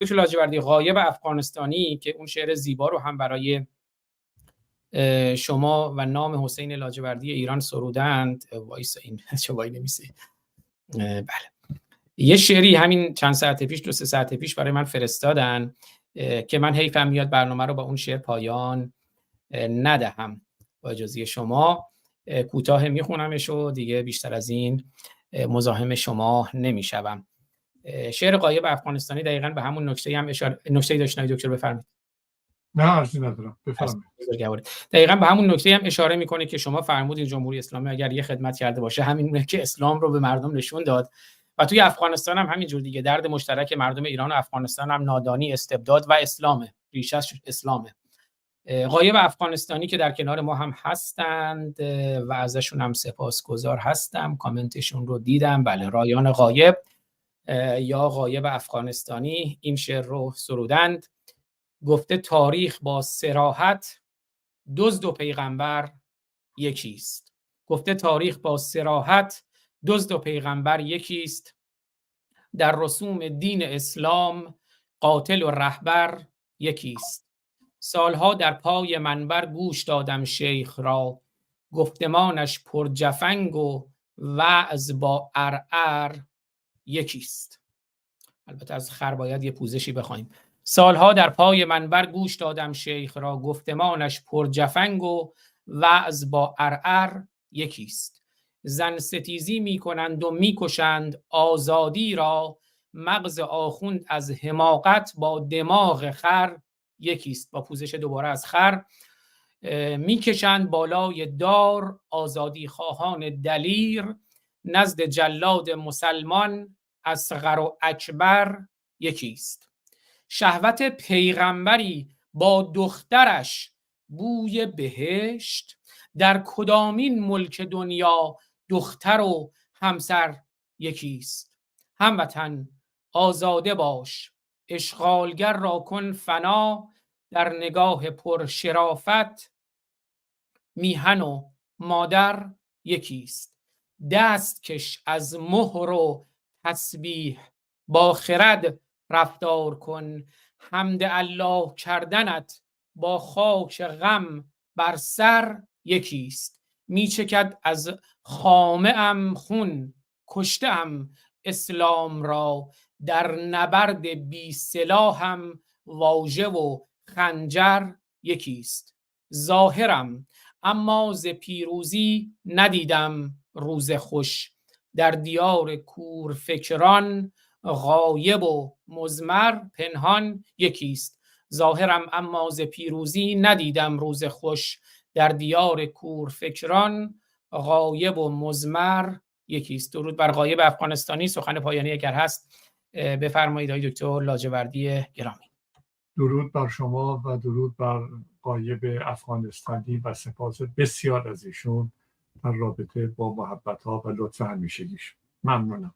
لاجوردی غایب افغانستانی که اون شعر زیبا رو هم برای شما و نام حسین لاجوردی ایران سرودند. وایس این چه وای نمیسه. بله، یه شعری همین چند ساعت پیش، 2-3 ساعت پیش برای من فرستادن که من حیفم میاد برنامه رو با اون شعر پایان ندهم. با اجازه شما کوتاه میخونمش و دیگه بیشتر از این مزاحم شما نمیشوم. شعر غایب افغانستانی دقیقاً به همون نکته هم نکته داشتن دکتر، بفرمایید. نه عرضی ندارم، بفرمایید. دقیقاً به همون نکته هم اشاره میکنه که شما فرمودید جمهوری اسلامی اگر یه خدمت کرده باشه همینه که اسلام رو به مردم نشون داد و توی افغانستان هم همینجور دیگه. درد مشترک مردم ایران و افغانستان هم نادانی، استبداد و اسلامه، ریشش اسلامه. غایب افغانستانی که در کنار ما هم هستند و ازشون هم سپاسگزار هستم، کامنتشون رو دیدم. بله، رایان غایب یا غایب افغانستانی این شعر رو سرودند. گفته تاریخ با صراحت دزد و پیغمبر یکیست. گفته تاریخ با صراحت دزد و پیغمبر یکیست. در رسوم دین اسلام قاتل و رهبر یکیست. سالها در پای منبر گوش دادم شیخ را، گفتمانش پر جفنگ و وعظ با عرعر یکیست. البته از خر باید یه پوزشی بخوایم. سالها در پای منبر گوش دادم شیخ را، گفتمانش پر جفنگ و وعظ با عرعر یکیست. زن ستیزی می کنند و می کشند آزادی را، مغز آخوند از حماقت با دماغ خر یکیست. با پوزش دوباره از خر. میکشند بالای دار آزادی خواهان دلیر، نزد جلاد مسلمان اصغر و اکبر یکیست. شهوت پیغمبری با دخترش بوی بهشت، در کدامین ملک دنیا دختر و همسر یکیست. هموطن آزاده باش، اشغالگر را کن فنا، در نگاه پر شرافت میهن و مادر یکیست. دست کش از مهر و تسبیح با خرد رفتار کن، حمد الله کردنت با خاک غم بر سر یکیست. میچکد از خامه ام خون، کشته ام اسلام را، در نبرد بی سلاحم واژه و خنجر یکیست. ظاهرم اما ز پیروزی ندیدم روز خوش، در دیار کورفکران غایب و مضمر پنهان یکیست. ظاهرم اما ز پیروزی ندیدم روز خوش، در دیار کورفکران غایب و مضمر یکیست. درود بر غایب افغانستانی. سخن پایانی اگر هست بفرمایید آقای دکتر لاجوردی گرامی. درود بر شما و درود بر غایب افغانستانی و سپاس بسیار از ایشون در رابطه با محبت ها و لطف همیشگیش. ممنونم.